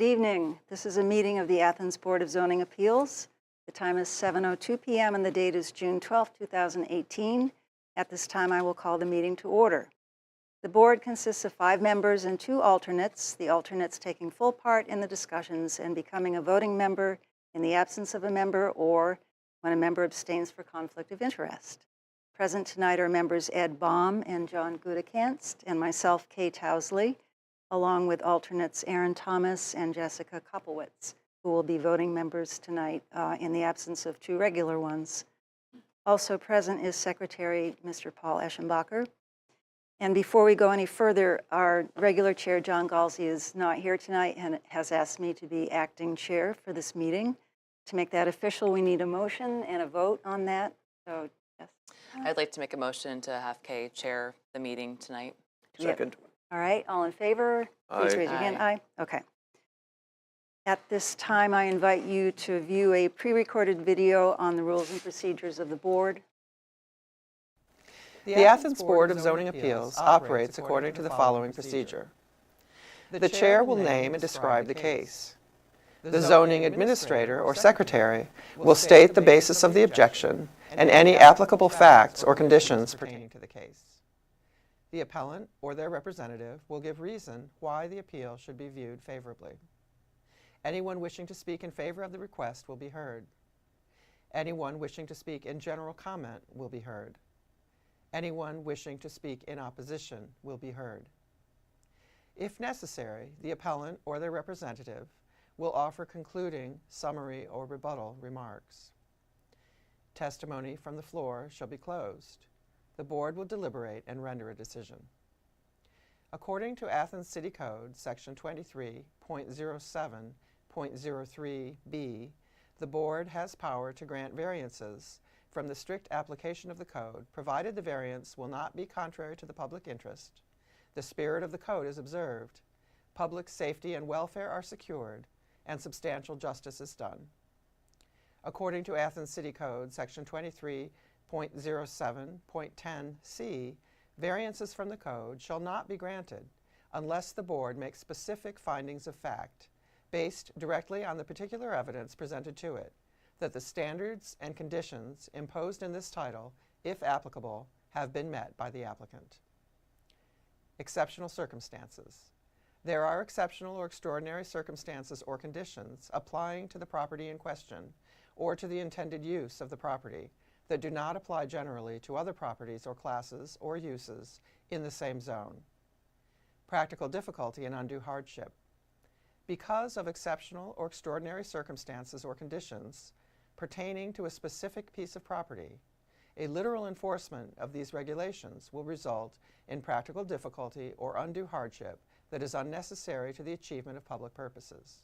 Good evening. This is a meeting of the Athens Board of Zoning Appeals. The time is 7:02 p.m. and the date is June 12, 2018. At this time, I will call the meeting to order. The board consists of 5 members and 2 alternates, the alternates taking full part in the discussions and becoming a voting member in the absence of a member or when a member abstains for conflict of interest. Present tonight are members Ed Baum and John Gudekanst and myself, Kay Towsley, along with alternates Aaron Thomas and Jessica Kopowitz, who will be voting members tonight in the absence of 2 regular ones. Also present is Secretary Mr. Paul Eschenbacher. And before we go any further, our regular chair, John Galsey, is not here tonight and has asked me to be acting chair for this meeting. To make that official, we need a motion and a vote on that. So, yes. I'd like to make a motion to have Kay chair the meeting tonight. Second. All right, all in favor? Please raise your hand. Aye. Okay. At this time, I invite you to view a pre-recorded video on the rules and procedures of the board. The Athens Board of Zoning Appeals operates according to the following procedure. The chair will name and describe the case. The zoning administrator or secretary will state the basis of the objection and any applicable facts or conditions pertaining to the case. The appellant or their representative will give reason why the appeal should be viewed favorably. Anyone wishing to speak in favor of the request will be heard. Anyone wishing to speak in general comment will be heard. Anyone wishing to speak in opposition will be heard. If necessary, the appellant or their representative will offer concluding, summary, or rebuttal remarks. Testimony from the floor shall be closed. The board will deliberate and render a decision. According to Athens City Code, Section 23.07.03b, the board has power to grant variances from the strict application of the code, provided the variance will not be contrary to the public interest, the spirit of the code is observed, public safety and welfare are secured, and substantial justice is done. According to Athens City Code, Section 23.07.10c, variances from the code shall not be granted unless the board makes specific findings of fact based directly on the particular evidence presented to it, that the standards and conditions imposed in this title, if applicable, have been met by the applicant. Exceptional circumstances. There are exceptional or extraordinary circumstances or conditions applying to the property in question or to the intended use of the property that do not apply generally to other properties or classes or uses in the same zone. Practical difficulty and undue hardship. Because of exceptional or extraordinary circumstances or conditions pertaining to a specific piece of property, a literal enforcement of these regulations will result in practical difficulty or undue hardship that is unnecessary to the achievement of public purposes.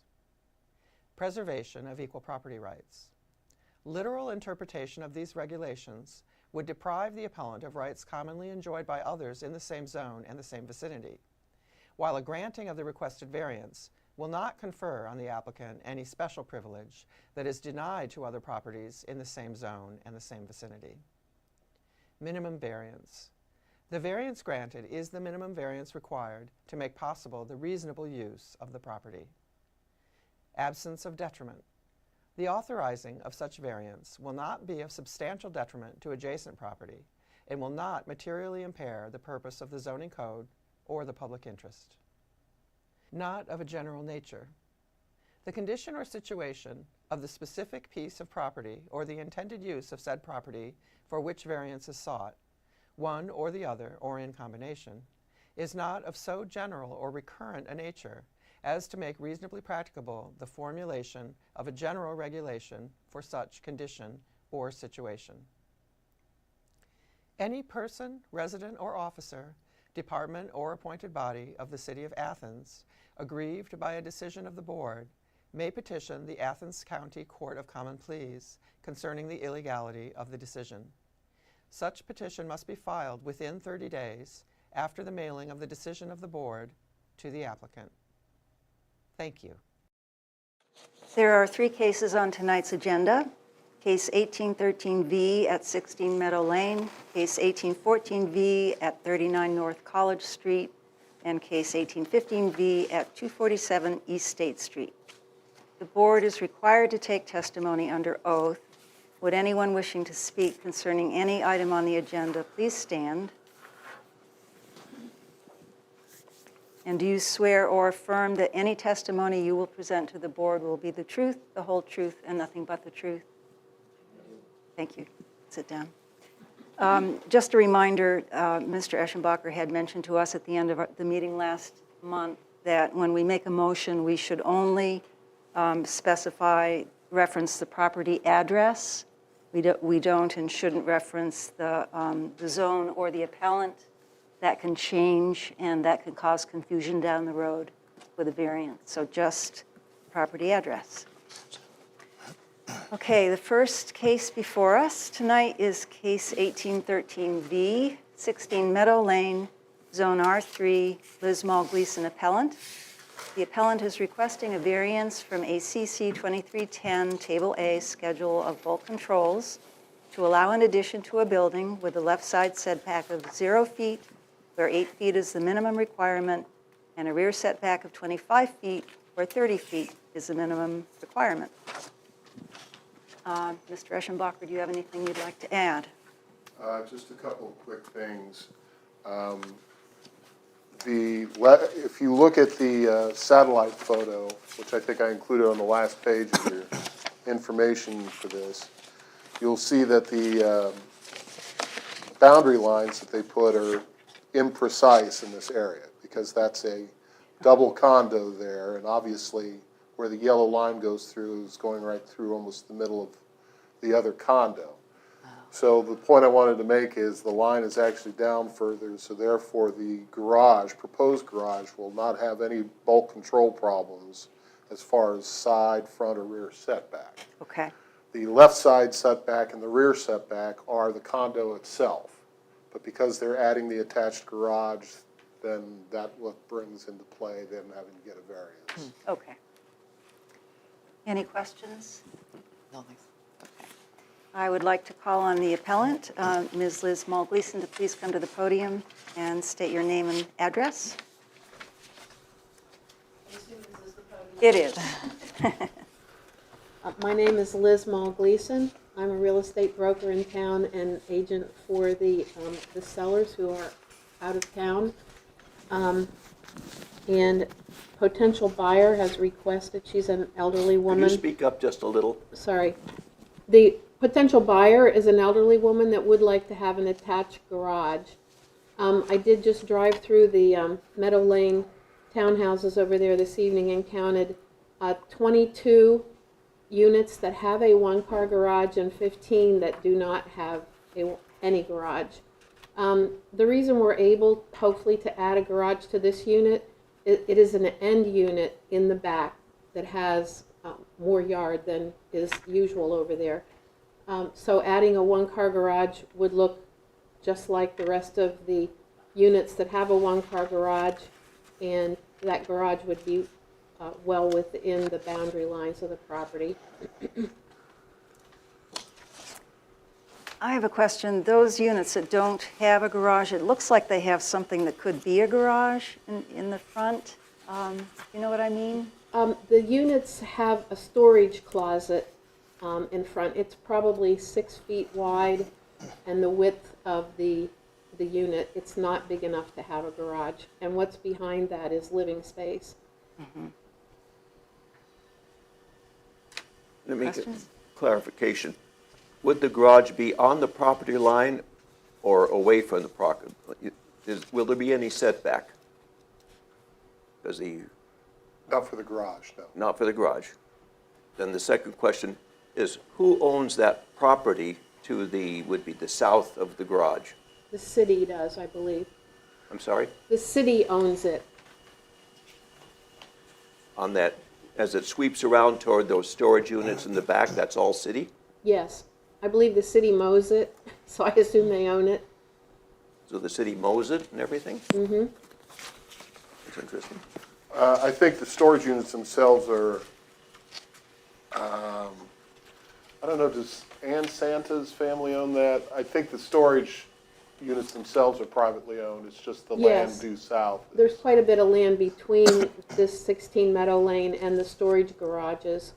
Preservation of equal property rights. Literal interpretation of these regulations would deprive the appellant of rights commonly enjoyed by others in the same zone and the same vicinity, while a granting of the requested variance will not confer on the applicant any special privilege that is denied to other properties in the same zone and the same vicinity. Minimum variance. The variance granted is the minimum variance required to make possible the reasonable use of the property. Absence of detriment. The authorizing of such variance will not be of substantial detriment to adjacent property and will not materially impair the purpose of the zoning code or the public interest. Not of a general nature. The condition or situation of the specific piece of property or the intended use of said property for which variance is sought, one or the other or in combination, is not of so general or recurrent a nature as to make reasonably practicable the formulation of a general regulation for such condition or situation. Any person, resident, or officer, department, or appointed body of the City of Athens, aggrieved by a decision of the board, may petition the Athens County Court of Common Pleas concerning the illegality of the decision. Such petition must be filed within 30 days after the mailing of the decision of the board to the applicant. Thank you. There are 3 cases on tonight's agenda. Case 1813V at 16 Meadow Lane, Case 1814V at 39 North College Street, and case 1815V at 247 East State Street. The board is required to take testimony under oath. Would anyone wishing to speak concerning any item on the agenda please stand? And do you swear or affirm that any testimony you will present to the board will be the truth, the whole truth, and nothing but the truth? Thank you. Sit down. Just a reminder, Mr. Eschenbacher had mentioned to us at the end of the meeting last month that when we make a motion, we should only reference the property address. We don't and shouldn't reference the zone or the appellant. That can change, and that can cause confusion down the road with a variance. So just property address. Okay, the first case before us tonight is case 1813V, 16 Meadow Lane, Zone R3, Liz Mall Gleason appellant. The appellant is requesting a variance from ACC 2310, Table A, Schedule of Bulk Controls, to allow an addition to a building with a left side setback of 0 feet, where 8 feet is the minimum requirement, and a rear setback of 25 feet, where 30 feet is the minimum requirement. Mr. Eschenbacher, do you have anything you'd like to add? Just a couple of quick things. If you look at the satellite photo, which I think I included on the last page of your information for this, you'll see that the boundary lines that they put are imprecise in this area because that's a double condo there, and obviously where the yellow line goes through is going right through almost the middle of the other condo. So the point I wanted to make is the line is actually down further, so therefore the garage, proposed garage, will not have any bulk control problems as far as side, front, or rear setback. Okay. The left side setback and the rear setback are the condo itself. But because they're adding the attached garage, then that what brings into play them having to get a variance. Okay. Any questions? No, thanks. Okay. I would like to call on the appellant, Ms. Liz Mall Gleason, to please come to the podium and state your name and address. It is. My name is Liz Mall Gleason. I'm a real estate broker in town and agent for the sellers who are out of town. And potential buyer has requested, she's an elderly woman. Could you speak up just a little? Sorry. The potential buyer is an elderly woman that would like to have an attached garage. I did just drive through the Meadow Lane townhouses over there this evening and counted 22 units that have a one-car garage and 15 that do not have any garage. The reason we're able, hopefully, to add a garage to this unit, it is an end unit in the back that has more yard than is usual over there. So adding a one-car garage would look just like the rest of the units that have a one-car garage, and that garage would be well within the boundary lines of the property. I have a question. Those units that don't have a garage, it looks like they have something that could be a garage in the front. You know what I mean? The units have a storage closet in front. It's probably 6 feet wide, and the width of the unit, it's not big enough to have a garage. And what's behind that is living space. Mm-hmm. Let me get Questions? clarification. Would the garage be on the property line or away from the property? Will there be any setback? Does he, Not for the garage, no. not for the garage? Then the second question is, who owns that property to the, would be the south of the garage? The city does, I believe. I'm sorry? The city owns it. On that, as it sweeps around toward those storage units in the back, that's all city? Yes. I believe the city mows it, so I assume they own it. So the city mows it and everything? Mm-hmm. That's interesting. I think the storage units themselves are, I don't know, does Ann Santa's family own that? I think the storage units themselves are privately owned, it's just the land Yes. due south. There's quite a bit of land between this 16 Meadow Lane and the storage garages.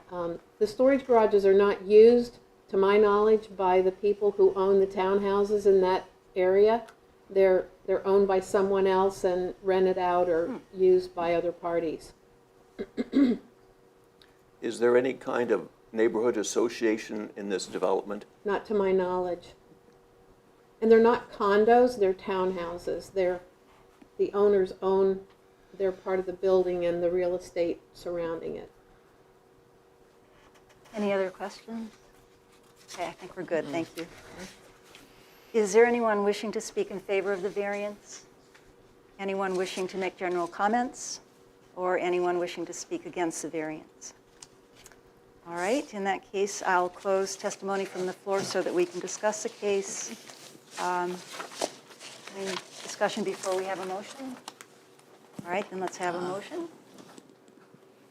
The storage garages are not used, to my knowledge, by the people who own the townhouses in that area. They're owned by someone else and rented out or used by other parties. Is there any kind of neighborhood association in this development? Not to my knowledge. And they're not condos, they're townhouses. The owners own their part of the building and the real estate surrounding it. Any other questions? Okay, I think we're good, thank you. Is there anyone wishing to speak in favor of the variance? Anyone wishing to make general comments? Or anyone wishing to speak against the variance? All right, in that case, I'll close testimony from the floor so that we can discuss the case. Any discussion before we have a motion? All right, then let's have a motion.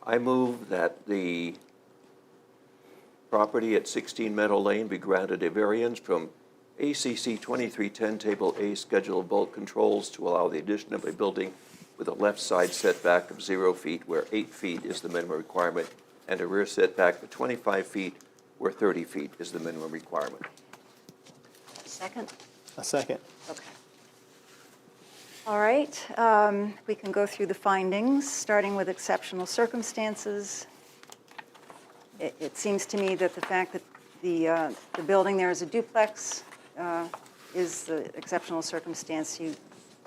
I move that the property at 16 Meadow Lane be granted a variance from ACC 2310 Table A Schedule of Bulk Controls to allow the addition of a building with a left side setback of 0 feet where 8 feet is the minimum requirement and a rear setback of 25 feet where 30 feet is the minimum requirement. Second? A second. Okay. All right, we can go through the findings, starting with exceptional circumstances. It seems to me that the fact that the building there is a duplex is the exceptional circumstance. You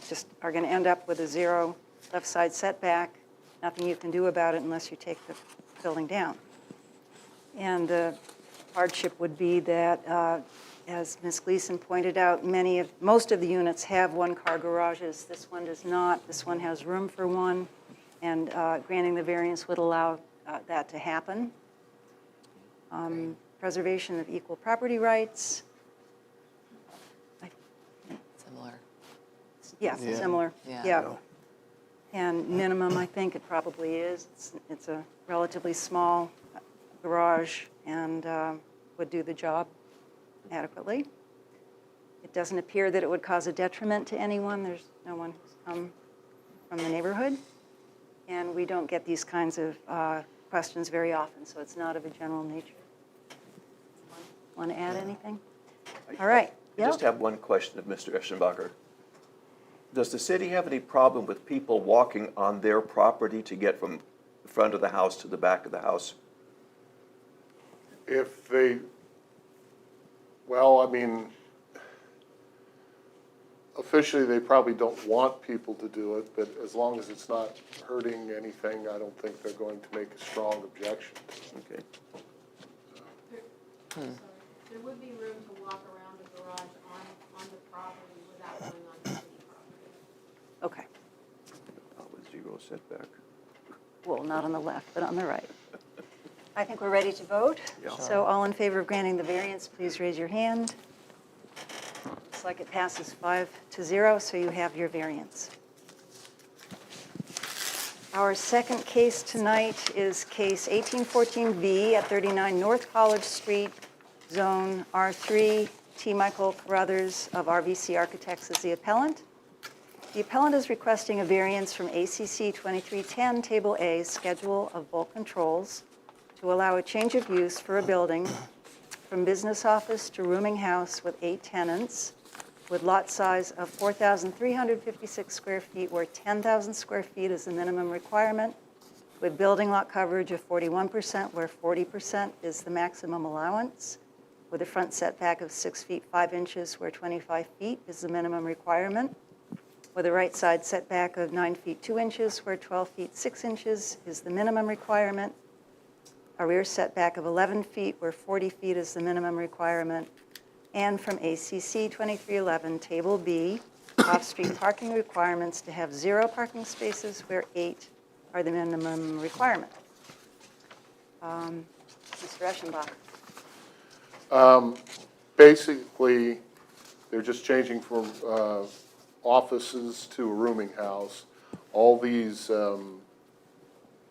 just are going to end up with a 0 left side setback. Nothing you can do about it unless you take the building down. And the hardship would be that, as Ms. Gleason pointed out, most of the units have one-car garages. This one does not. This one has room for one, and granting the variance would allow that to happen. Preservation of equal property rights. Similar. Yeah, Yeah. similar. Yeah. And minimum, I think it probably is. It's a relatively small garage and would do the job adequately. It doesn't appear that it would cause a detriment to anyone. There's no one who's come from the neighborhood. And we don't get these kinds of questions very often, so it's not of a general nature. Want to add anything? All right. I just have one question of Mr. Eschenbacher. Does the city have any problem with people walking on their property to get from the front of the house to the back of the house? If they, well, I mean, officially, they probably don't want people to do it, but as long as it's not hurting anything, I don't think they're going to make a strong objection. Okay. There would be room to walk around the garage on the property without going on the city property. Okay. With 0 setback. Well, not on the left, but on the right. I think we're ready to vote. Yeah. So all in favor of granting the variance, please raise your hand. Looks like it passes 5-0, so you have your variance. Our second case tonight is case 1814V at 39 North College Street, Zone R3. T. Michael Carruthers of RVC Architects is the appellant. The appellant is requesting a variance from ACC 2310 Table A Schedule of Bulk Controls to allow a change of use for a building from business office to rooming house with 8 tenants with lot size of 4,356 square feet where 10,000 square feet is the minimum requirement, with building lot coverage of 41% where 40% is the maximum allowance, with a front setback of 6 feet 5 inches where 25 feet is the minimum requirement, with a right side setback of 9 feet 2 inches where 12 feet 6 inches is the minimum requirement, a rear setback of 11 feet where 40 feet is the minimum requirement, and from ACC 2311 Table B, off-street parking requirements to have 0 parking spaces where 8 are the minimum requirement. Mr. Eschenbach. Basically, they're just changing from offices to a rooming house. All these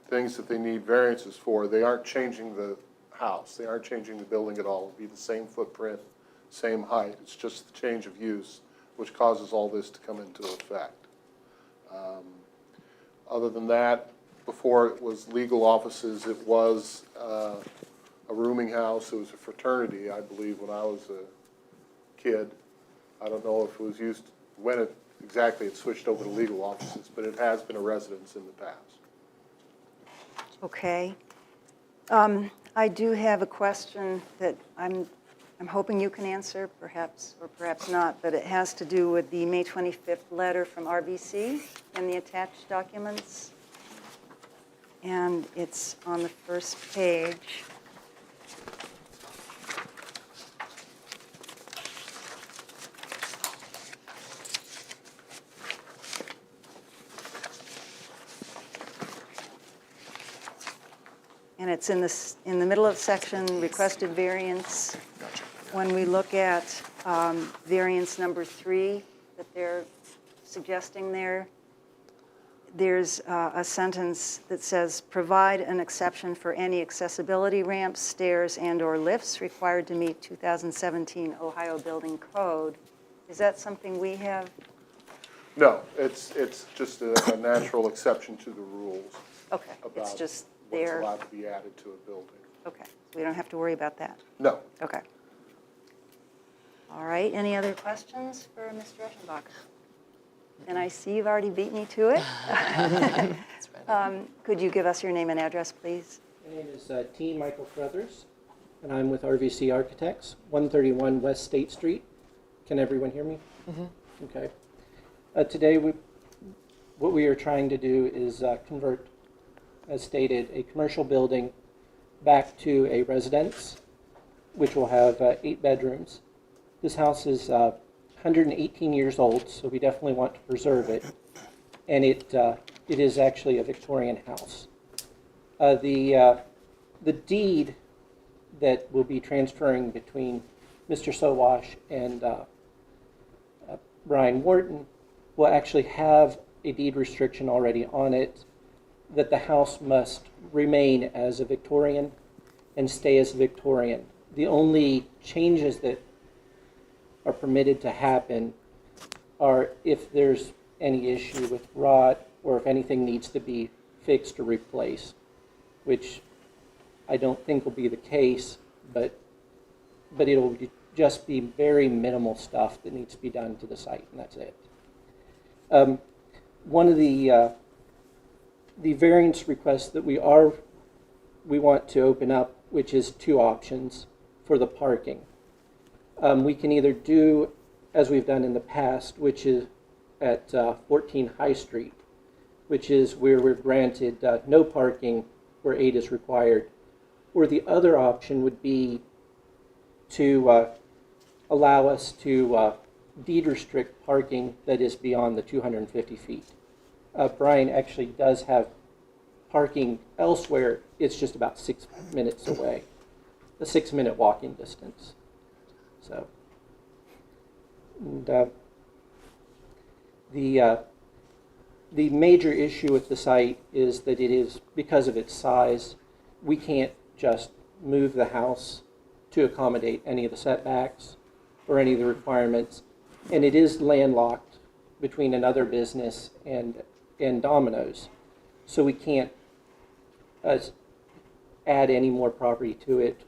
things that they need variances for, they aren't changing the house. They aren't changing the building at all. It'll be the same footprint, same height. It's just the change of use which causes all this to come into effect. Other than that, before it was legal offices, it was a rooming house. It was a fraternity, I believe, when I was a kid. I don't know if it was used, when it exactly it switched over to legal offices, but it has been a residence in the past. Okay. I do have a question that I'm hoping you can answer, perhaps, or perhaps not, but it has to do with the May 25th letter from RBC and the attached documents. And it's on the first page. And it's in the middle of section requested variance. When we look at variance number 3 that they're suggesting there's a sentence that says, provide an exception for any accessibility ramps, stairs, and/or lifts required to meet 2017 Ohio Building Code. Is that something we have? No, it's just a natural exception to the rules Okay, it's about just what's there. allowed to be added to a building. Okay, we don't have to worry about that. No. Okay. All right, any other questions for Mr. Eschenbach? And I see you've already beat me to it. It's ready. Could you give us your name and address, please? My name is T. Michael Crothers, and I'm with RVC Architects, 131 West State Street. Can everyone hear me? Mm-hmm. Okay. Today, what we are trying to do is convert, as stated, a commercial building back to a residence, which will have 8 bedrooms. This house is 118 years old, so we definitely want to preserve it. And it is actually a Victorian house. The deed that will be transferring between Mr. Sowash and Brian Wharton will actually have a deed restriction already on it that the house must remain as a Victorian and stay as Victorian. The only changes that are permitted to happen are if there's any issue with rot or if anything needs to be fixed or replaced, which I don't think will be the case, but it'll just be very minimal stuff that needs to be done to the site, and that's it. One of the variance requests that we want to open up, which is 2 options for the parking. We can either do, as we've done in the past, which is at 14 High Street, which is where we're granted no parking where 8 is required. Or the other option would be to allow us to deed restrict parking that is beyond the 250 feet. Brian actually does have parking elsewhere. It's just about 6 minutes away, a 6-minute walking distance. So, and, the major issue with the site is that it is, because of its size, we can't just move the house to accommodate any of the setbacks or any of the requirements. And it is landlocked between another business and Domino's. So we can't add any more property to it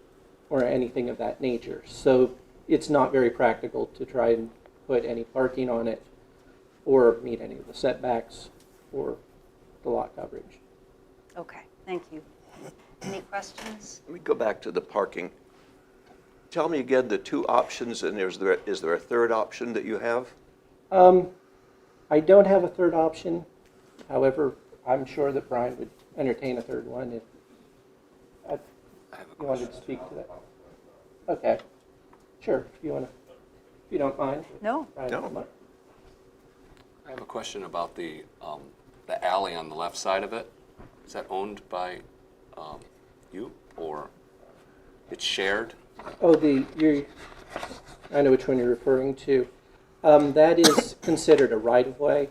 or anything of that nature. So it's not very practical to try and put any parking on it or meet any of the setbacks or the lot coverage. Okay, thank you. Any questions? Let me go back to the parking. Tell me again the 2 options, and is there a third option that you have? I don't have a third option. However, I'm sure that Brian would entertain a third one if you wanted to speak to that. Okay, sure. If you don't mind. No. No. I have a question about the alley on the left side of it. Is that owned by you, or it's shared? Oh, I know which one you're referring to. That is considered a right-of-way,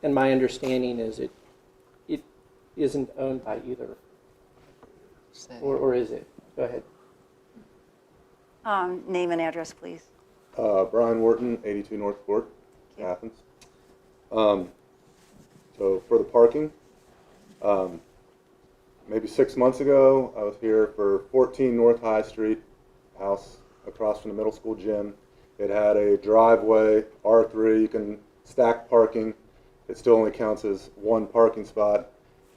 and my understanding is it isn't owned by either, or is it? Go ahead. Name and address, please. Brian Wharton, 82 North Court, Athens. So for the parking, maybe 6 months ago, I was here for 14 North High Street, house across from the middle school gym. It had a driveway, R3, you can stack parking. It still only counts as one parking spot.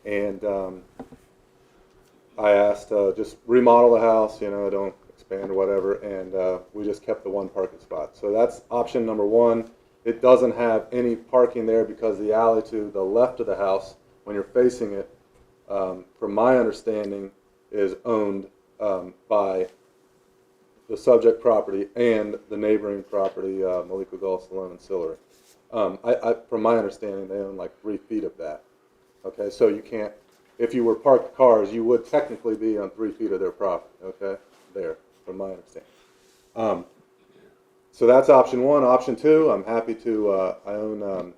And I asked just remodel the house, don't expand or whatever, and we just kept the one parking spot. So that's option number one. It doesn't have any parking there because the alley to the left of the house, when you're facing it, from my understanding, is owned by the subject property and the neighboring property, Malika Golf Salon and Sillery. From my understanding, they own like 3 feet of that. Okay, so you can't, if you were parked cars, you would technically be on 3 feet of their property, okay, there, from my understanding. So that's option one. Option two, I'm happy to, I own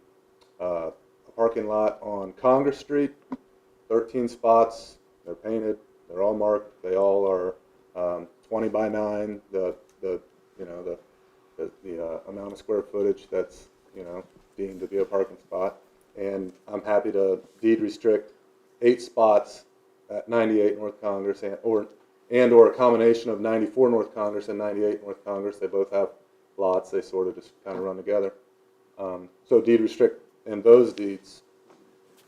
a parking lot on Congress Street, 13 spots, they're painted, they're all marked, they all are 20 by 9, the amount of square footage that's, deemed to be a parking spot. And I'm happy to deed restrict 8 spots at 98 North Congress or a combination of 94 North Congress and 98 North Congress. They both have lots. They sort of just kind of run together. So deed restrict in those deeds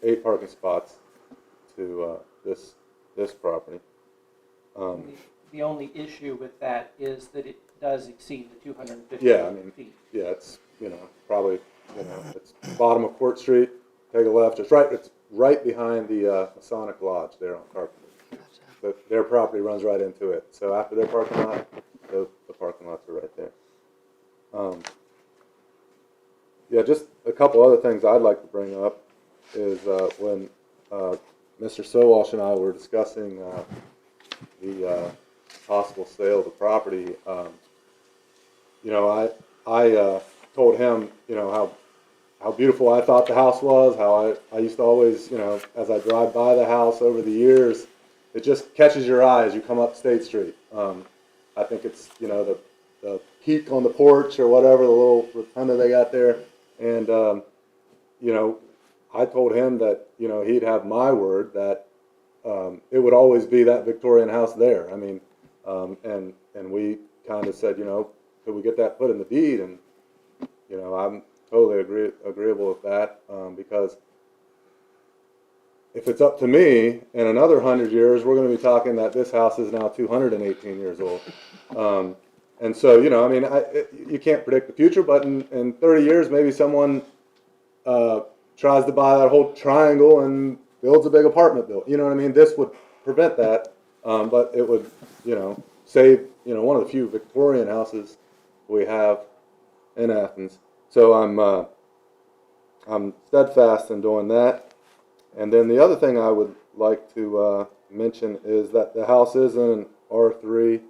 8 parking spots to this property. The only issue with that is that it does exceed the 250 Yeah, I mean, feet. yeah, it's probably it's bottom of Court Street. Take a left. It's right behind the Masonic Lodge there on Carpenter. Their property runs right into it. So after their parking lot, the parking lots are right there. Yeah, just a couple other things I'd like to bring up is when Mr. Sowalsh and I were discussing the possible sale of the property. I told him, how beautiful I thought the house was, how I used to always, as I drive by the house over the years, it just catches your eye as you come up State Street. I think it's, the peak on the porch or whatever, the little rotunda they got there. And, I told him that, he'd have my word that it would always be that Victorian house there. I mean, and we kind of said, could we get that put in the deed? And, I'm totally agreeable with that because if it's up to me, in another 100 years, we're going to be talking that this house is now 218 years old. And so, you can't predict the future, but in 30 years, maybe someone tries to buy that whole triangle and builds a big apartment building. You know what I mean? This would prevent that, but it would, save, one of the few Victorian houses we have in Athens. So I'm steadfast in doing that. And then the other thing I would like to mention is that the house is in an R3.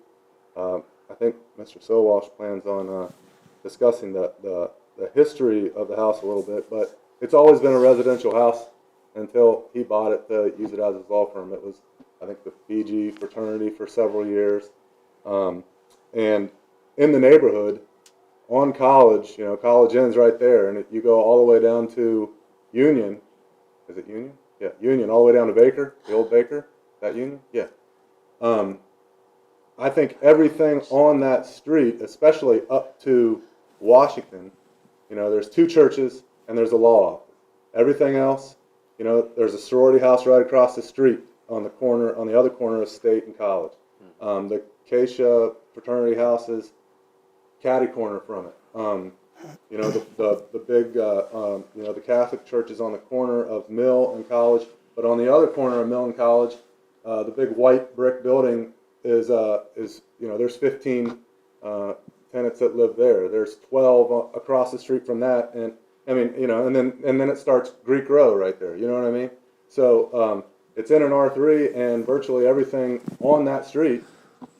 I think Mr. Sowalsh plans on discussing the history of the house a little bit, but it's always been a residential house until he bought it to use it as his law firm. It was, I think, the Fiji fraternity for several years. And in the neighborhood, on College, College Inn's right there, and you go all the way down to Union. Is it Union? Yeah, Union, all the way down to Baker, the old Baker. That Union? Yeah. I think everything on that street, especially up to Washington, there's 2 churches and there's a law office. Everything else, there's a sorority house right across the street on the other corner of State and College. The Acacia fraternity house is catty corner from it. The big, the Catholic church is on the corner of Mill and College, but on the other corner of Mill and College, the big white brick building is there's 15 tenants that live there. There's 12 across the street from that, and I mean, and then it starts Greek Row right there. You know what I mean? So it's in an R3, and virtually everything on that street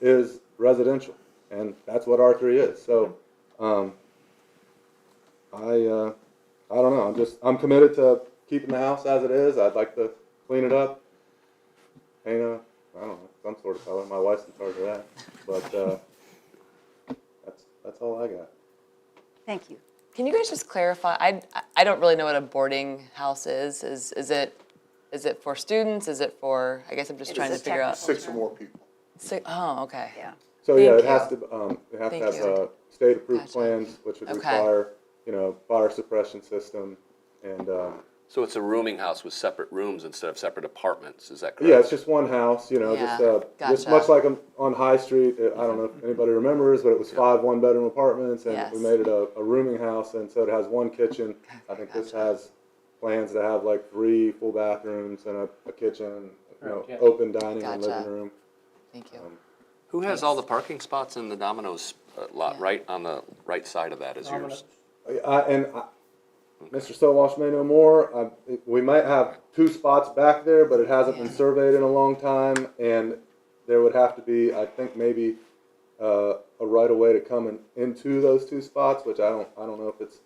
is residential, and that's what R3 is. So I don't know. I'm committed to keeping the house as it is. I'd like to clean it up, paint I don't know, some sort of color. My wife's in charge of that, but that's all I got. Thank you. Can you guys just clarify? I don't really know what a boarding house is. Is it for students? Is it for? I guess I'm just trying to figure out. 6 or more people. Oh, okay. Yeah. So yeah, Thank it has you. to, it has to Thank have you. state-approved Gotcha. plans, which would Okay. require, fire suppression system, and, So it's a rooming house with separate rooms instead of separate apartments, is that correct? yeah, it's just one house, just Yeah, just gotcha. much like on High Street. I don't know if anybody remembers, but it was 5 one-bedroom apartments, and we Yes. made it a rooming house, and so it has one kitchen. I think this Gotcha. has plans to have like 3 full bathrooms and a kitchen, Correct, yes. open dining and Gotcha. living room. Thank you. Who has all the parking spots in the Domino's lot, Yeah. right on the right side of that is yours? Mr. Stowash may know more. We might have 2 spots back there, but it hasn't been Yeah. surveyed in a long time, and there would have to be, I think, maybe a right of way to come into those 2 spots, which I don't know if it's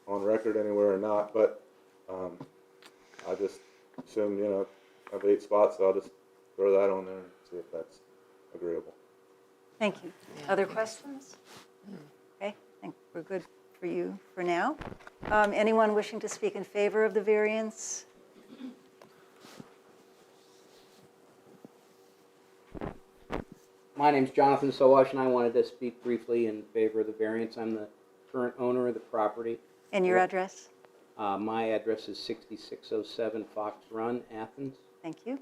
on record anywhere or not. But I just assume I have 8 spots, so I'll just throw that on there and see if that's agreeable. Thank you. Other questions? Okay, I think we're good for you for now. Anyone wishing to speak in favor of the variance? My name's Jonathan Sowash, and I wanted to speak briefly in favor of the variance. I'm the current owner of the property. And your address? My address is 6607 Fox Run, Athens. Thank you.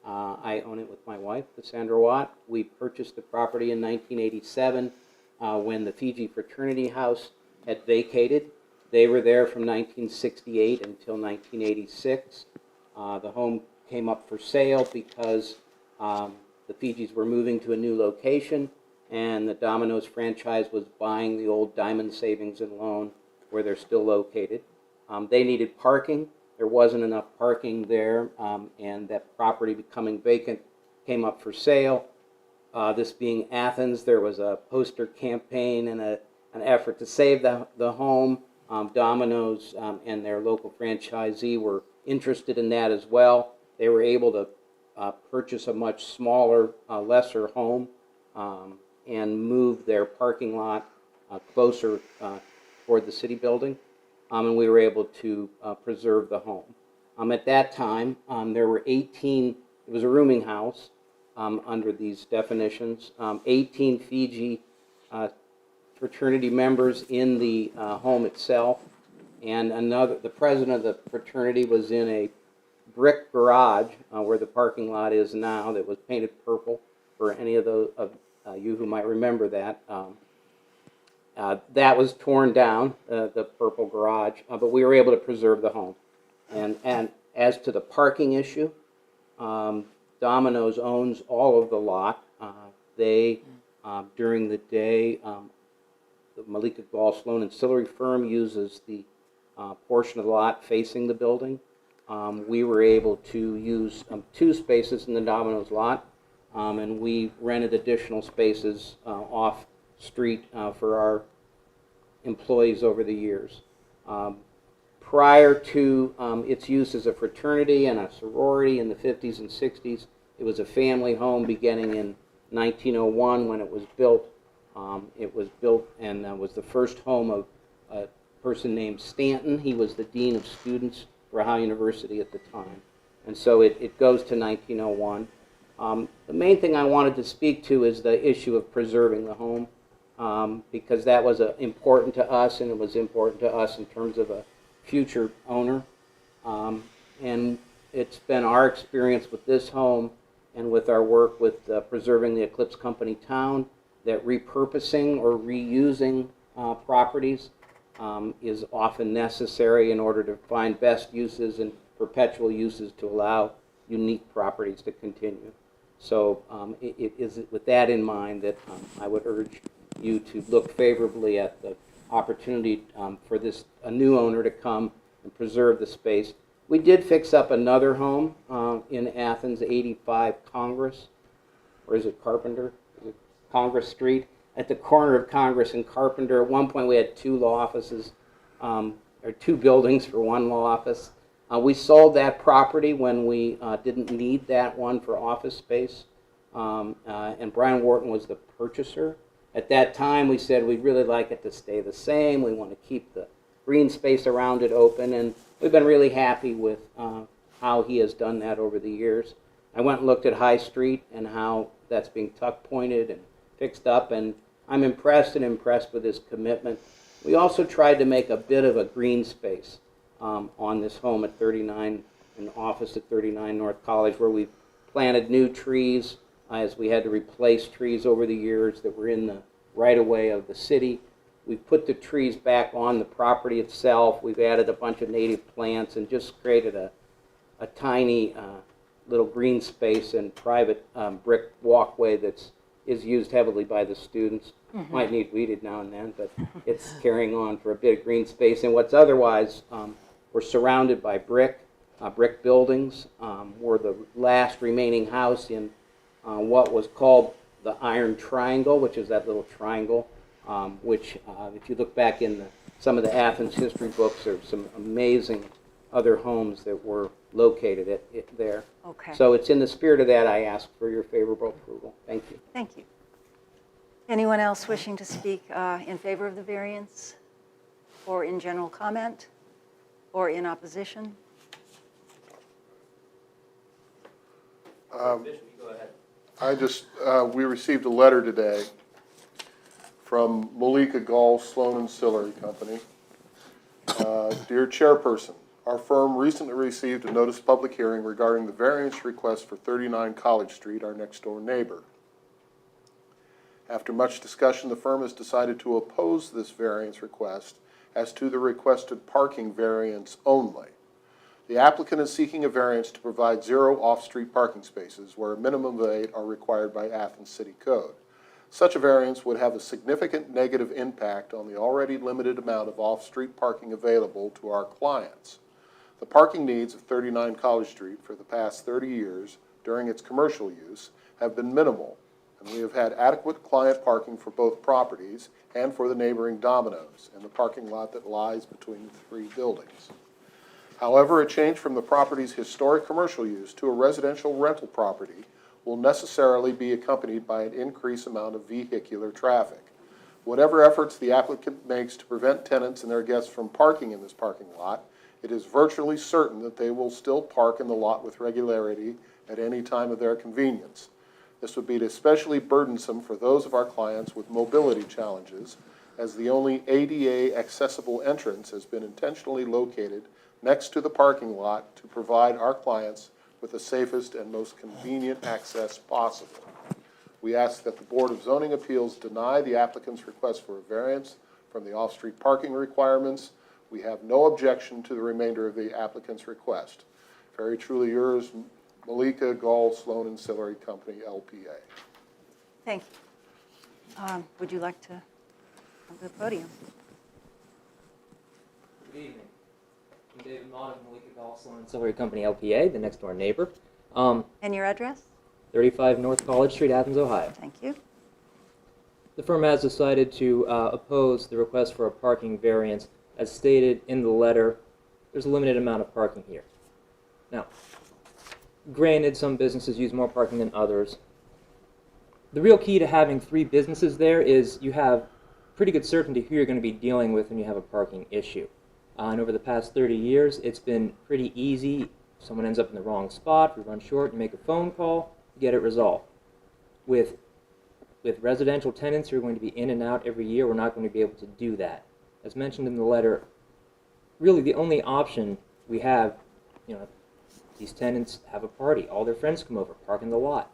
I own it with my wife, Cassandra Watt. We purchased the property in 1987 when the Fiji Fraternity House had vacated. They were there from 1968 until 1986. The home came up for sale because the Fijis were moving to a new location, and the Domino's franchise was buying the old Diamond Savings and Loan where they're still located. They needed parking. There wasn't enough parking there, and that property becoming vacant came up for sale. This being Athens, there was a poster campaign and an effort to save the home. Domino's and their local franchisee were interested in that as well. They were able to purchase a much smaller, lesser home and move their parking lot closer toward the city building. And we were able to preserve the home. At that time, there were 18, it was a rooming house under these definitions, 18 Fiji fraternity members in the home itself, and the president of the fraternity was in a brick garage where the parking lot is now that was painted purple, for any of those of you who might remember that. That was torn down, the purple garage, but we were able to preserve the home. And as to the parking issue, Domino's owns all of the lot. They, during the day, the Malika Gall Sloan Ancillary Firm uses the portion of the lot facing the building. We were able to use 2 spaces in the Domino's lot, and we rented additional spaces off street for our employees over the years. Prior to its use as a fraternity and a sorority in the 50s and 60s, it was a family home beginning in 1901 when it was built. It was built and was the first home of a person named Stanton. He was the dean of students for Howe University at the time. And so it goes to 1901. The main thing I wanted to speak to is the issue of preserving the home, because that was important to us, and it was important to us in terms of a future owner. And it's been our experience with this home and with our work with preserving the Eclipse Company town that repurposing or reusing properties is often necessary in order to find best uses and perpetual uses to allow unique properties to continue. So it is with that in mind that I would urge you to look favorably at the opportunity for a new owner to come and preserve the space. We did fix up another home in Athens, 85 Congress, or is it Carpenter? Is it Congress Street? At the corner of Congress and Carpenter. At one point we had 2 law offices, or 2 buildings for 1 law office. We sold that property when we didn't need that one for office space, and Brian Wharton was the purchaser. At that time, we said we'd really like it to stay the same. We want to keep the green space around it open, and we've been really happy with how he has done that over the years. I went and looked at High Street and how that's being tuck pointed and fixed up, and I'm impressed with his commitment. We also tried to make a bit of a green space on this home at 39, an office at 39 North College, where we've planted new trees as we had to replace trees over the years that were in the right-of-way of the city. We've put the trees back on the property itself. We've added a bunch of native plants and just created a tiny little green space and private brick walkway that is used heavily by the students. Might need weeded now and then, but it's carrying on for a bit of green space. And what's otherwise, we're surrounded by brick buildings. We're the last remaining house in what was called the Iron Triangle, which is that little triangle, which if you look back in some of the Athens history books, there's some amazing other homes that were located there. Okay. So it's in the spirit of that I ask for your favorable approval. Thank you. Thank you. Anyone else wishing to speak in favor of the variance, or in general comment, or in opposition? We received a letter today from Malika Gall, Sloan and Sillery Company. Dear Chairperson, our firm recently received a notice of public hearing regarding the variance request for 39 College Street, our next door neighbor. After much discussion, the firm has decided to oppose this variance request as to the requested parking variance only. The applicant is seeking a variance to provide 0 off-street parking spaces where a minimum of 8 are required by Athens City Code. Such a variance would have a significant negative impact on the already limited amount of off-street parking available to our clients. The parking needs of 39 College Street for the past 30 years during its commercial use have been minimal, and we have had adequate client parking for both properties and for the neighboring Domino's in the parking lot that lies between the 3 buildings. However, a change from the property's historic commercial use to a residential rental property will necessarily be accompanied by an increased amount of vehicular traffic. Whatever efforts the applicant makes to prevent tenants and their guests from parking in this parking lot, it is virtually certain that they will still park in the lot with regularity at any time of their convenience. This would be especially burdensome for those of our clients with mobility challenges, as the only ADA accessible entrance has been intentionally located next to the parking lot to provide our clients with the safest and most convenient access possible. We ask that the Board of Zoning Appeals deny the applicant's request for a variance from the off-street parking requirements. We have no objection to the remainder of the applicant's request. Very truly yours, Malika Gall, Sloan and Sillery Company, LPA. Thank you. Would you like to come to the podium? Good evening. I'm David Mott of Malika Gall, Sloan and Sillery Company, LPA, the next door neighbor. And your address? 35 North College Street, Athens, Ohio. Thank you. The firm has decided to oppose the request for a parking variance. As stated in the letter, there's a limited amount of parking here. Now, granted, some businesses use more parking than others. The real key to having 3 businesses there is you have pretty good certainty who you're going to be dealing with when you have a parking issue. And over the past 30 years, it's been pretty easy. If someone ends up in the wrong spot, we run short, you make a phone call, you get it resolved. With residential tenants who are going to be in and out every year, we're not going to be able to do that. As mentioned in the letter, really the only option we have, these tenants have a party, all their friends come over, park in the lot,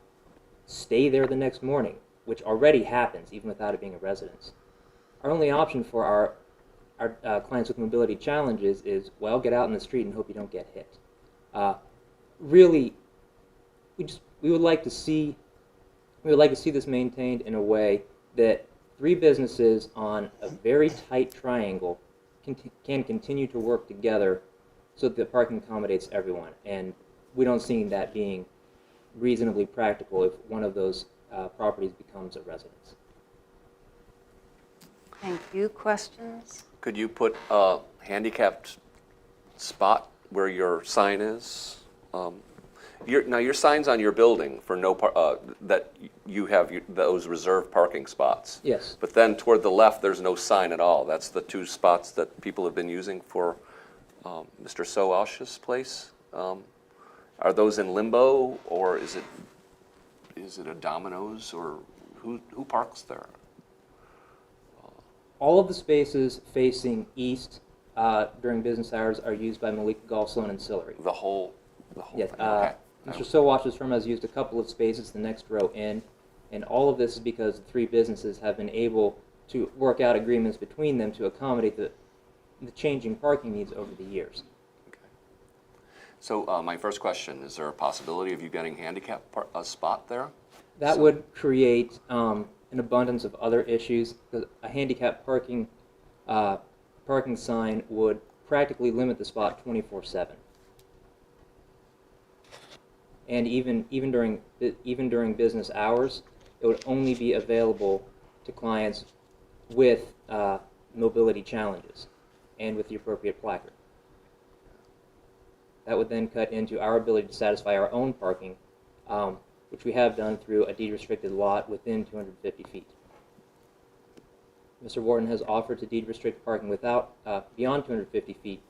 stay there the next morning, which already happens even without it being a residence. Our only option for our clients with mobility challenges is, well, get out in the street and hope you don't get hit. Really, we would like to see this maintained in a way that 3 businesses on a very tight triangle can continue to work together so that the parking accommodates everyone. And we don't see that being reasonably practical if one of those properties becomes a residence. Thank you. Questions? Could you put a handicapped spot where your sign is? Now, your signs on your building for that you have those reserved parking spots. Yes. But then toward the left, there's no sign at all. That's the two spots that people have been using for Mr. Soash's place. Are those in limbo, or is it a Domino's, or who parks there? All of the spaces facing east during business hours are used by Malika Golf, Sloan, and Sillery. The whole Yes. thing? Okay. Mr. Sowash's firm has used a couple of spaces the next row in, and all of this is because the three businesses have been able to work out agreements between them to accommodate the changing parking needs over the years. So my first question, is there a possibility of you getting a spot there? That would create an abundance of other issues. A handicap parking sign would practically limit the spot 24/7. And even during business hours, it would only be available to clients with mobility challenges and with the appropriate placard. That would then cut into our ability to satisfy our own parking, which we have done through a deed-restricted lot within 250 feet. Mr. Wharton has offered to deed-restrict parking beyond 250 feet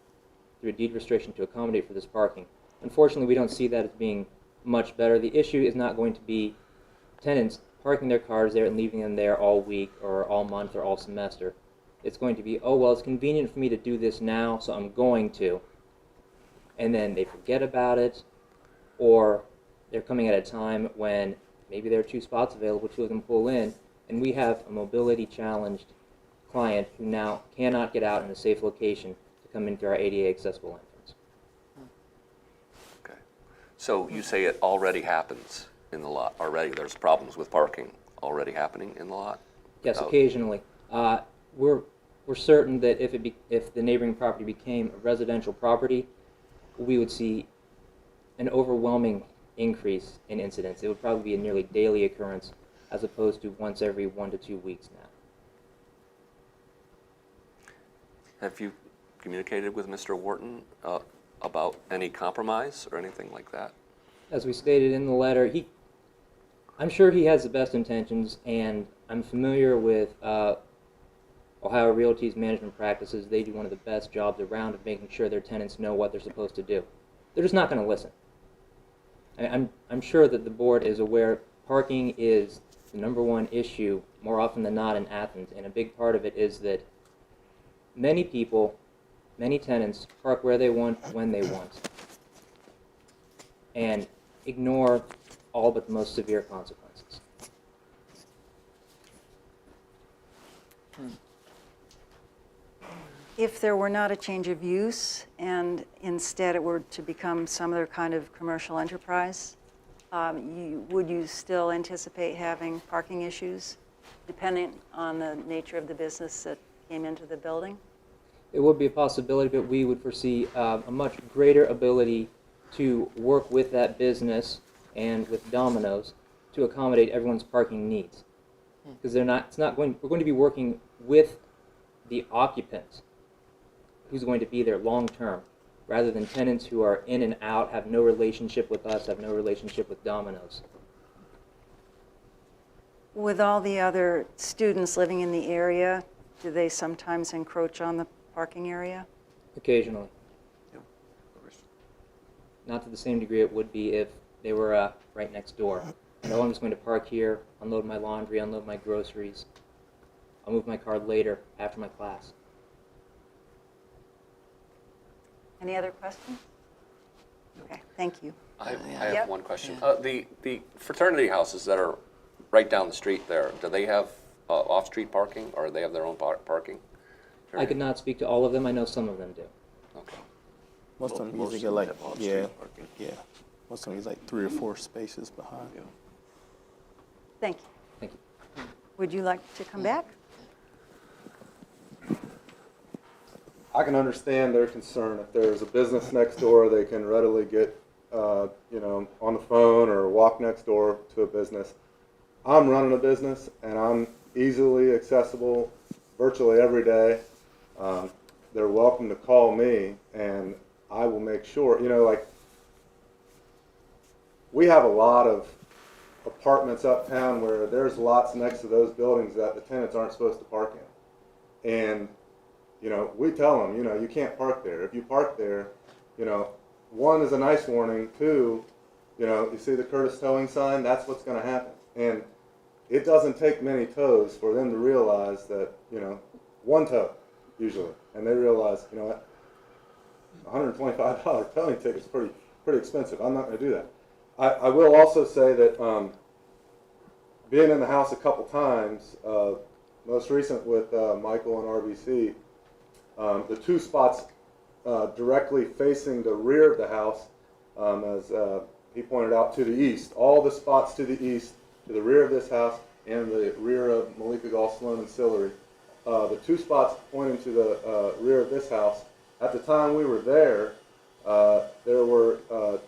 through a deed restriction to accommodate for this parking. Unfortunately, we don't see that as being much better. The issue is not going to be tenants parking their cars there and leaving them there all week or all month or all semester. It's going to be, oh, well, it's convenient for me to do this now, so I'm going to. And then they forget about it, or they're coming at a time when maybe there are two spots available, two of them pull in, and we have a mobility challenged client who now cannot get out in a safe location to come in through our ADA accessible entrance. Okay. So you say it already happens in the lot already. There's problems with parking already happening in the lot? Yes, occasionally. We're certain that if the neighboring property became a residential property, we would see an overwhelming increase in incidents. It would probably be a nearly daily occurrence as opposed to once every 1 to 2 weeks now. Have you communicated with Mr. Wharton about any compromise or anything like that? As we stated in the letter, I'm sure he has the best intentions, and I'm familiar with Ohio Realty's management practices. They do one of the best jobs around of making sure their tenants know what they're supposed to do. They're just not going to listen. I'm sure that the board is aware parking is the #1 issue more often than not in Athens, and a big part of it is that many people, many tenants park where they want, when they want, and ignore all but the most severe consequences. If there were not a change of use and instead it were to become some other kind of commercial enterprise, would you still anticipate having parking issues depending on the nature of the business that came into the building? It would be a possibility, but we would foresee a much greater ability to work with that business and with Domino's to accommodate everyone's parking needs. Because we're going to be working with the occupants who's going to be there long term, rather than tenants who are in and out, have no relationship with us, have no relationship with Domino's. With all the other students living in the area, do they sometimes encroach on the parking area? Occasionally. Not to the same degree it would be if they were right next door. I know I'm just going to park here, unload my laundry, unload my groceries. I'll move my car later after my class. Any other questions? Okay, thank you. I have Yep. one question. The fraternity houses that are right down the street there, do they have off-street parking, or do they have their own parking? I could not speak to all of them. I know some of them do. Okay. Most of them Most usually of get them like, have off-street yeah, parking. yeah. Most of them is like 3 or 4 spaces behind. Thank you. Thank you. Would you like to come back? I can understand their concern. If there's a business next door, they can readily get, on the phone or walk next door to a business. I'm running a business, and I'm easily accessible virtually every day. They're welcome to call me, and I will make sure, we have a lot of apartments uptown where there's lots next to those buildings that the tenants aren't supposed to park in. And, you know, we tell them, you know, you can't park there. If you park there, you know, one is a nice warning, two, you know, you see the Curtis Towing sign, that's what's going to happen. And it doesn't take many tows for them to realize that, you know, one tow, usually. And they realize, you know what, $125 towing ticket's pretty expensive. I'm not going to do that. I will also say that being in the house a couple times, most recent with Michael and RBC, the two spots directly facing the rear of the house, as he pointed out, to the east, all the spots to the east, to the rear of this house and the rear of Malika Golf Sloan and Sillery, the two spots pointing to the rear of this house, at the time we were there were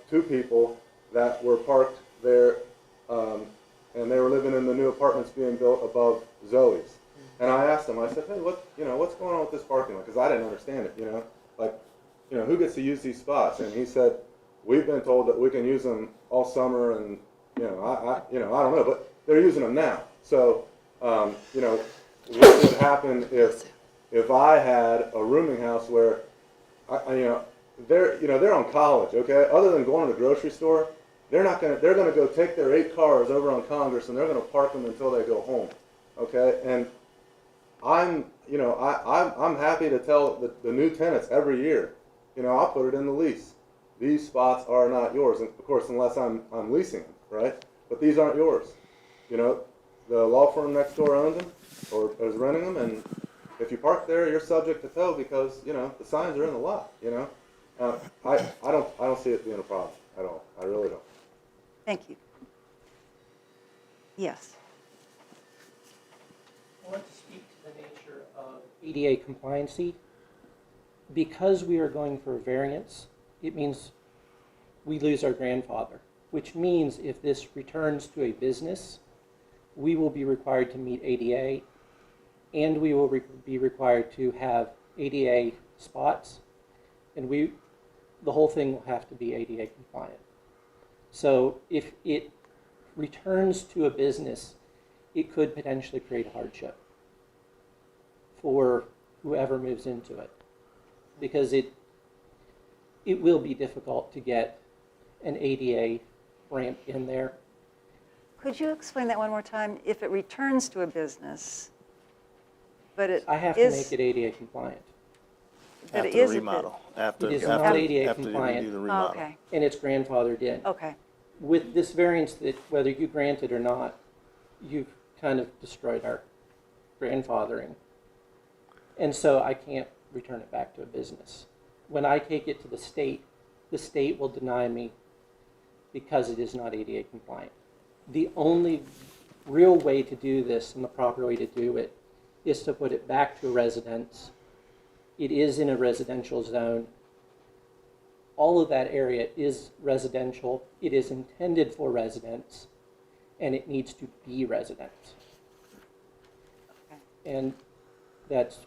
two people that were parked there, and they were living in the new apartments being built above Zoe's. And I asked them, I said, hey, what's going on with this parking lot? Because I didn't understand it, you know, like, you know, who gets to use these spots? And he said, we've been told that we can use them all summer, and I don't know, but they're using them now. So, you know, what would happen if I had a rooming house where, they're on college, okay? Other than going to the grocery store, they're gonna go take their 8 cars over on Congress and they're gonna park them until they go home, okay? And I'm happy to tell the new tenants every year, you know, I'll put it in the lease. These spots are not yours, and of course, unless I'm leasing them, right? But these aren't yours. You know, the law firm next door owns them or is renting them, and if you park there, you're subject to tow because, you know, the signs are in the lot, you know? I don't see it being a problem at all. I really don't. Thank you. Yes. I want to speak to the nature of ADA compliancy. Because we are going for a variance, it means we lose our grandfather, which means if this returns to a business, we will be required to meet ADA, and we will be required to have ADA spots, and the whole thing will have to be ADA compliant. So if it returns to a business, it could potentially create hardship for whoever moves into it, because it will be difficult to get an ADA ramp in there. Could you explain that one more time? If it returns to a business, but it I have to make it ADA compliant, but After it the is a remodel. After, It is after, not ADA after compliant. you do the Oh, remodel. okay, and it's grandfathered in. okay. With this variance, that whether you grant it or not, you've kind of destroyed our grandfathering. And so I can't return it back to a business. When I take it to the state will deny me because it is not ADA compliant. The only real way to do this, and the proper way to do it, is to put it back to a residence. It is in a residential zone. All of that area is residential. It is intended for residents, and it needs to be residents. Okay. And that's...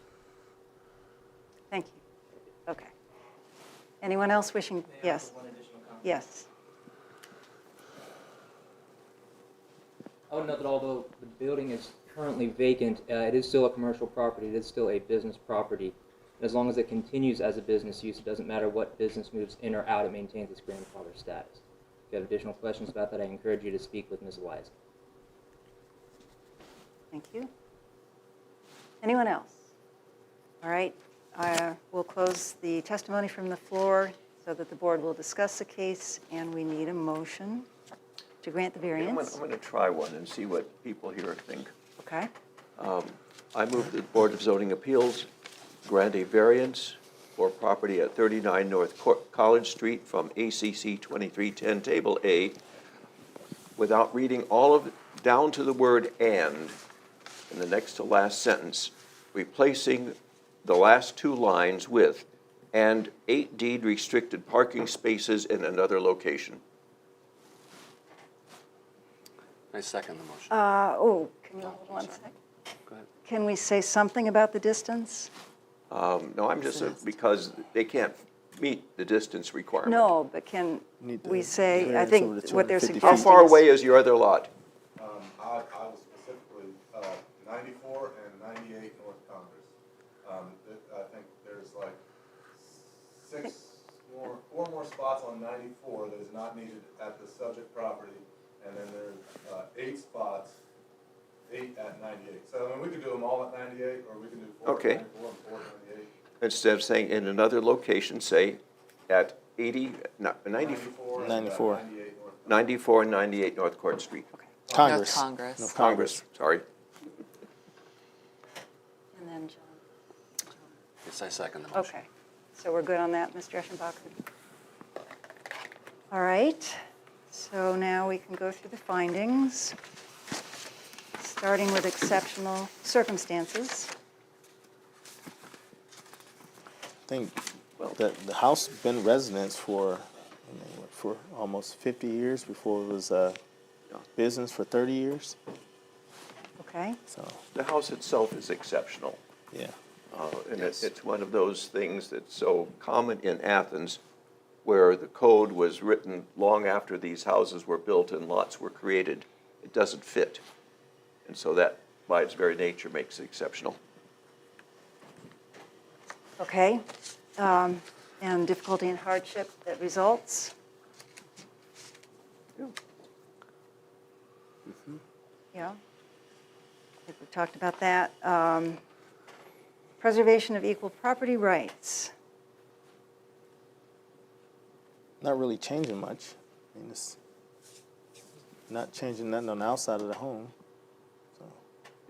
Thank you. Okay. Anyone else wishing? Yes. One additional comment. Yes. I would note that although the building is currently vacant, it is still a commercial property. It is still a business property. And as long as it continues as a business use, it doesn't matter what business moves in or out, it maintains its grandfather status. If you have additional questions about that, I encourage you to speak with Ms. Elias. Thank you. Anyone else? All right. We'll close the testimony from the floor so that the board will discuss the case, and we need a motion to grant the variance. I'm going to try one and see what people here think. Okay. I move that the Board of Zoning Appeals grant a variance for property at 39 North College Street from ACC 2310 Table A without reading all of it down to the word "and" in the next to last sentence, replacing the last 2 lines with "and 8 deed restricted parking spaces in another location." I second the motion. Can you hold one sec? Go ahead. Can we say something about the distance? No, I'm just, because they can't meet the distance requirement. No, but can Need the we say, I variance think over the what they're 250 feet. suggesting How far is- away is your other lot? I was specifically 94 and 98 North Congress. I think there's like four more spots on 94 that is not needed at the subject property, and then there's 8 spots, 8 at 98. So I mean, we could do them all at 98, or we can do 4 Okay. at 94 and 4 at 98. Instead of saying in another location, say at 80, no, 94 and 94. 98 North. 94 and 98 North Court Street. Congress. North Congress. No, Congress, sorry. And then John. Yes, I second the motion. Okay, so we're good on that, Mr. Eschenbach? All right, so now we can go through the findings, starting with exceptional circumstances. I think that the house been residence for, for almost 50 years before it was business for 30 years. Okay, So, The house itself is exceptional. yeah. And it's one of those things that's so common in Athens, where the code was written long after these houses were built and lots were created. It doesn't fit. And so that, by its very nature, makes it exceptional. okay. And difficulty and hardship that results? Yeah, I think we've talked about that. Preservation of equal property rights. Not really changing much. I mean, it's not changing nothing on the outside of the home.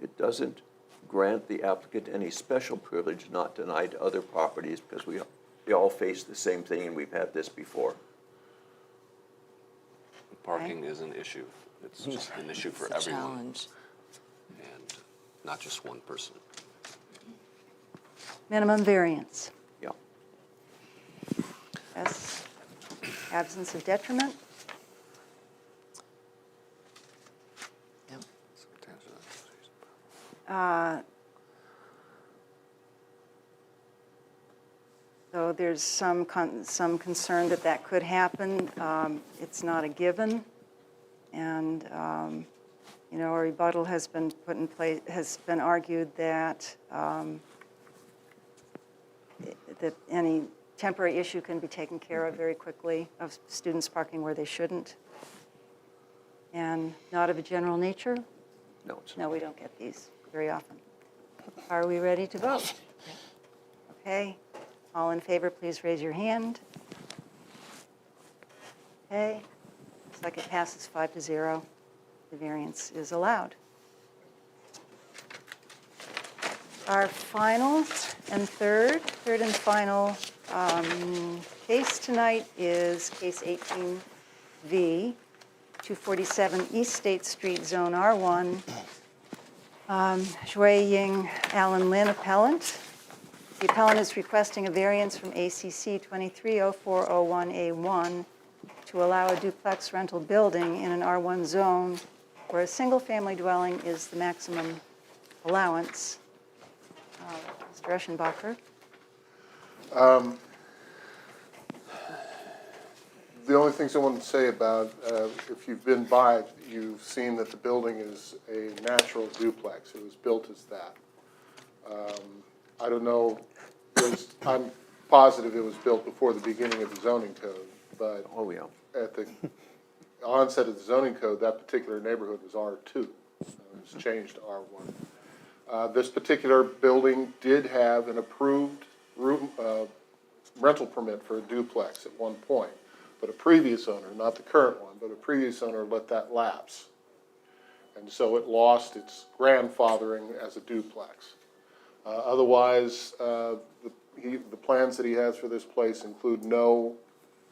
It doesn't grant the applicant any special privilege not denied to other properties, because we all face the same thing, and we've had this before. Parking is an issue. It's just an issue for It's a everyone, challenge. and not just one person. Minimum variance. Yeah. Yes. Absence of detriment. Yep. So there's some concern that that could happen. It's not a given. And, you know, a rebuttal has been put in place, has been argued that that any temporary issue can be taken care of very quickly, of students parking where they shouldn't. And not of a general nature? No, it's No, we don't get these very often. Are we ready to vote? Okay. All in favor, please raise your hand. Okay. Looks like it passes 5-0. The variance is allowed. Our final and third and final case tonight is case 18V, 247 East State Street, Zone R1. Shui Ying Allen Lin, appellant. The appellant is requesting a variance from ACC 230401A1 to allow a duplex rental building in an R1 zone where a single-family dwelling is the maximum allowance. Mr. Eschenbacher. The only things I want to say about, if you've been by, you've seen that the building is a natural duplex. It was built as that. I don't know, I'm positive it was built before the beginning of the zoning code, but Oh, yeah. at the onset of the zoning code, that particular neighborhood was R2. It was changed to R1. This particular building did have an approved rental permit for a duplex at one point, but a previous owner, not the current one, but a previous owner let that lapse. And so it lost its grandfathering as a duplex. Otherwise, the plans that he has for this place include no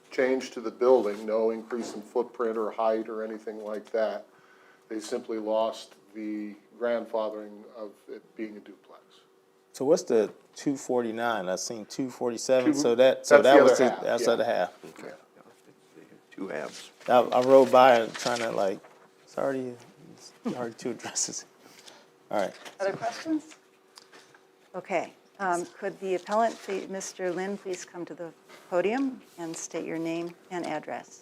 change to the building, no increase in footprint or height or anything like that. They simply lost the grandfathering of it being a duplex. So what's the 249? I seen 247. Two- so that that's the that was other the half, that's yeah. the other half. Okay. Two halves. I rode by and trying to like, it's already two addresses. All right. Other questions? Okay. Could the appellant, Mr. Lin, please come to the podium and state your name and address?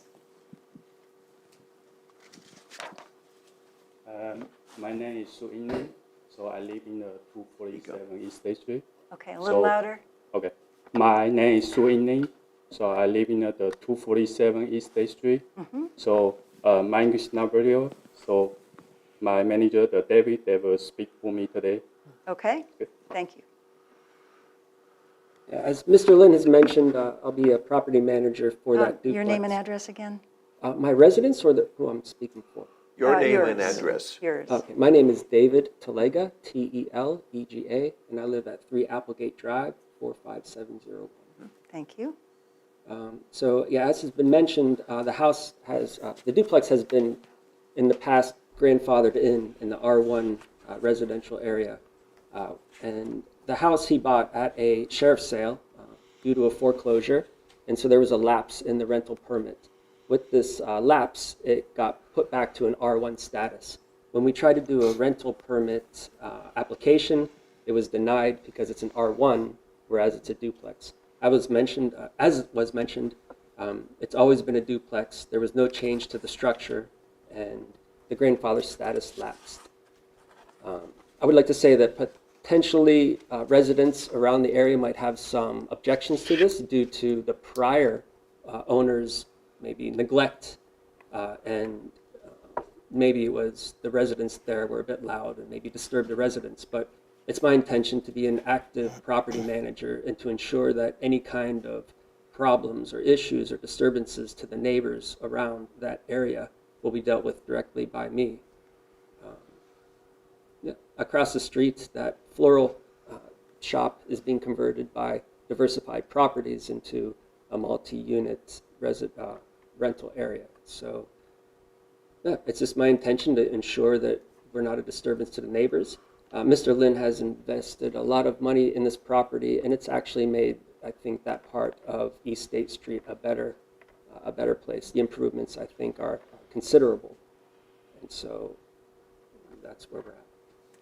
My name is Su In, so I live in the 247 East State Street. Okay, a little louder. Okay. My name is Su In, so I live in the 247 East State Street. So my English is not very well, so my manager, David, they will speak for me today. Okay, thank you. Yeah, as Mr. Lin has mentioned, I'll be a property manager for that duplex. Your name and address again? My residence or who I'm speaking for? Your name Yours. and address. Yours. Okay, my name is David Telega, Telega, and I live at 3 Applegate Drive, 45701. Thank you. So, yeah, as has been mentioned, the duplex has been in the past grandfathered in the R1 residential area. And the house he bought at a sheriff's sale due to a foreclosure, and so there was a lapse in the rental permit. With this lapse, it got put back to an R1 status. When we tried to do a rental permit application, it was denied because it's an R1, whereas it's a duplex. As was mentioned, it's always been a duplex. There was no change to the structure, and the grandfather status lapsed. I would like to say that potentially residents around the area might have some objections to this due to the prior owner's maybe neglect, and maybe it was the residents there were a bit loud and maybe disturbed the residents. But it's my intention to be an active property manager and to ensure that any kind of problems or issues or disturbances to the neighbors around that area will be dealt with directly by me. Across the street, that floral shop is being converted by Diversified Properties into a multi-unit rental area. So yeah, it's just my intention to ensure that we're not a disturbance to the neighbors. Mr. Lin has invested a lot of money in this property, and it's actually made, I think, that part of East State Street a better place. The improvements, I think, are considerable. And so that's where we're at.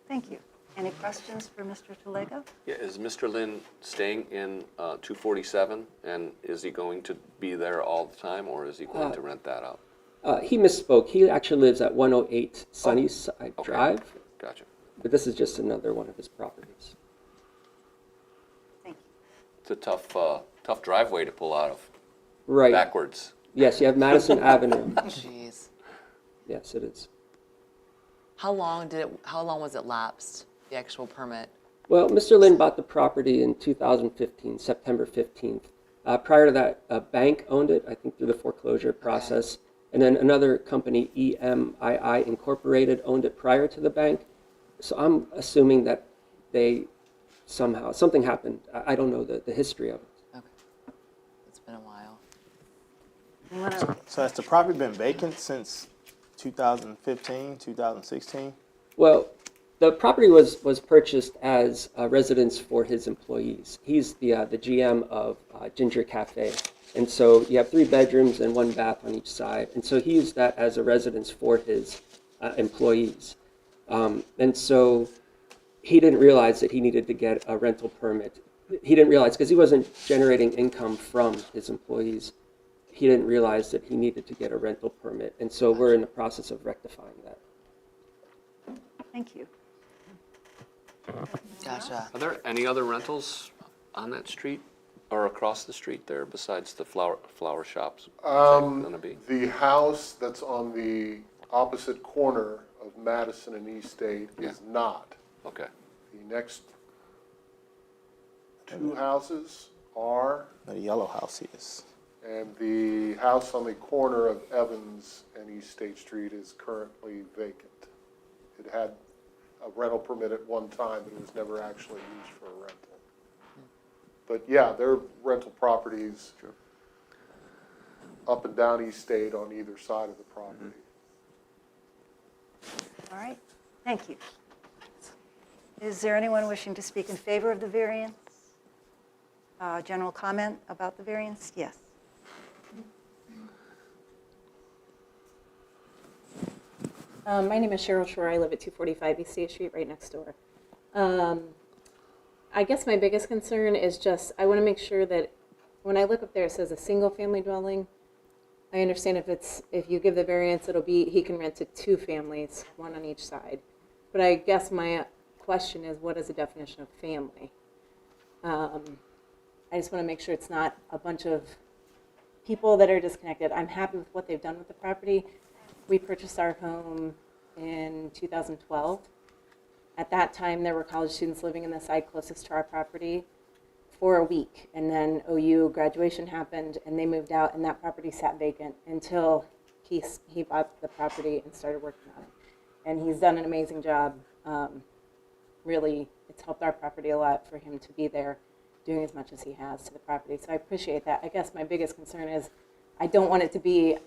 Thank you. Any questions for Mr. Telega? Yeah, is Mr. Lin staying in 247, and is he going to be there all the time, or is he going to rent that out? He misspoke. He actually lives at 108 Sunnyside Drive, Gotcha. but this is just another one of his properties. Thank you. It's a tough driveway to pull out of. Right. Backwards. Yes, you have Madison Avenue. Jeez. Yes, it is. How long was it lapsed, the actual permit? Well, Mr. Lin bought the property in 2015, September 15th. Prior to that, a bank owned it, I think through the foreclosure process. And then another company, EMII Incorporated, owned it prior to the bank. So I'm assuming that something happened. I don't know the history of it. Okay. It's been a while. You want to? So has the property been vacant since 2015, 2016? Well, the property was purchased as a residence for his employees. He's the GM of Ginger Cafe. And so you have 3 bedrooms and 1 bath on each side. And so he used that as a residence for his employees. And so he didn't realize that he needed to get a rental permit. He didn't realize, because he wasn't generating income from his employees, he didn't realize that he needed to get a rental permit. And so we're in the process of rectifying that. Thank you. Gotcha. Are there any other rentals on that street or across the street there besides the flower shops? Gonna be? The house that's on the opposite corner of Madison and East State is not. Okay. The next 2 houses are, The yellow house is. and the house on the corner of Evans and East State Street is currently vacant. It had a rental permit at one time, but it was never actually used for a rental. But yeah, there are rental properties up and down East State on either side of the property. All right. Thank you. Is there anyone wishing to speak in favor of the variance? General comment about the variance? Yes. My name is Cheryl Shore. I live at 245 East State Street, right next door. I guess my biggest concern is just, I want to make sure that when I look up there, it says a single-family dwelling. I understand if you give the variance, he can rent to 2 families, 1 on each side. But I guess my question is, what is the definition of family? I just want to make sure it's not a bunch of people that are disconnected. I'm happy with what they've done with the property. We purchased our home in 2012. At that time, there were college students living in the side closest to our property for a week. And then OU graduation happened, and they moved out, and that property sat vacant until he bought the property and started working on it. And he's done an amazing job. Really, it's helped our property a lot for him to be there doing as much as he has to the property. So I appreciate that. I guess my biggest concern is I don't want it to be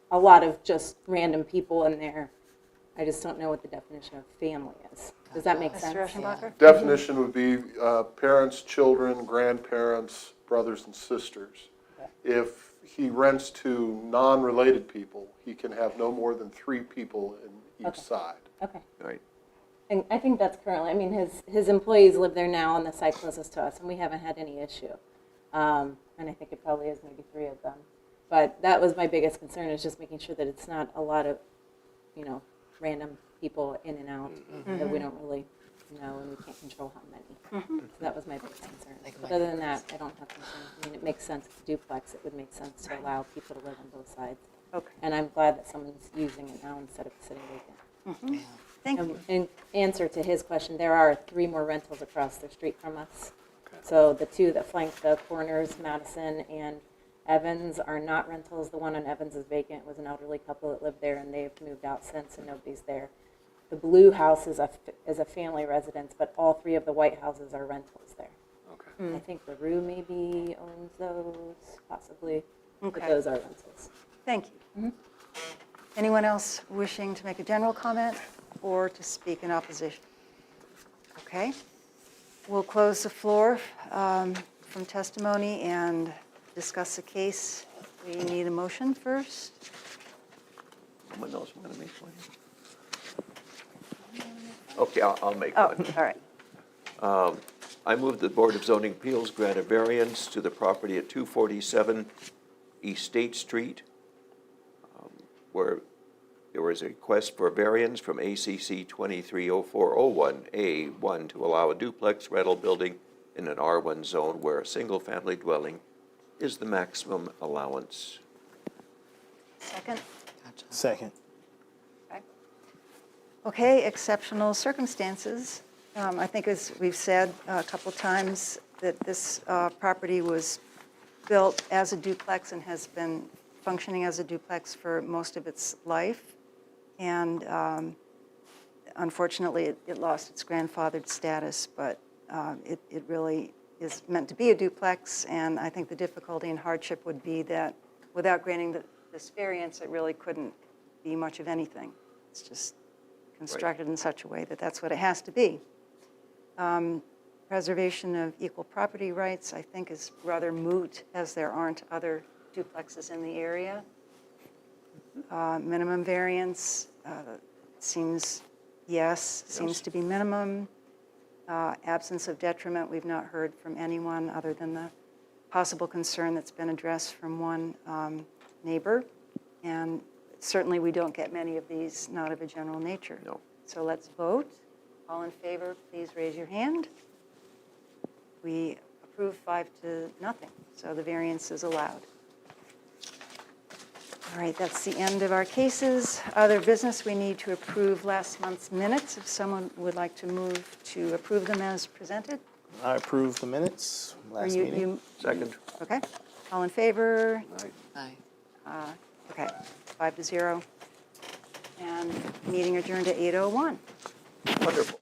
a lot of just random people in there. I just don't know what the definition of family is. Does that make sense? Mr. Eschenbacher? Definition would be parents, children, grandparents, brothers and sisters. If he rents to non-related people, he can have no more than 3 people in each side. Okay. Right. And I think that's currently, I mean, his employees live there now on the site closest to us, and we haven't had any issue. And I think it probably is maybe 3 of them. But that was my biggest concern, is just making sure that it's not a lot of, random people in and out that we don't really know, and we can't control how many. So that was my biggest concern. But other than that, I don't have concerns. I mean, it makes sense. It's a duplex. It would make sense to allow people to live on both sides. Okay. And I'm glad that someone's using it now instead of sitting vacant. Thank you. In answer to his question, there are 3 more rentals across the street from us. So the 2 that flank the corners, Madison and Evans, are not rentals. The one on Evans is vacant. It was an elderly couple that lived there, and they've moved out since, and nobody's there. The blue house is a family residence, but all 3 of the white houses are rentals there. Okay. I think LaRue maybe owns those, possibly, but Okay. those are rentals. Thank you. Anyone else wishing to make a general comment or to speak in opposition? Okay. We'll close the floor from testimony and discuss the case. We need a motion first. Someone else want to make one? Okay, I'll make Oh, one. all right. I move the Board of Zoning Appeals grant a variance to the property at 247 East State Street, where there was a request for a variance from ACC 230401A1 to allow a duplex rental building in an R1 zone where a single-family dwelling is the maximum allowance. Second? Second. Okay, exceptional circumstances. I think as we've said a couple times, that this property was built as a duplex and has been functioning as a duplex for most of its life. And unfortunately, it lost its grandfathered status, but it really is meant to be a duplex. And I think the difficulty and hardship would be that without granting this variance, it really couldn't be much of anything. It's just constructed in such a way that that's what it has to be. Preservation of equal property rights, I think, is rather moot, as there aren't other duplexes in the area. Minimum variance seems to be minimum. Absence of detriment, we've not heard from anyone other than the possible concern that's been addressed from one neighbor. And certainly we don't get many of these not of a general nature. No. So let's vote. All in favor, please raise your hand. We approve 5-0, so the variance is allowed. All right, that's the end of our cases. Other business, we need to approve last month's minutes. If someone would like to move to approve them as presented. I approve the minutes last Or meeting. Second. Okay, all in favor? Aye. Okay, 5-0. And meeting adjourned at 8:01. Wonderful.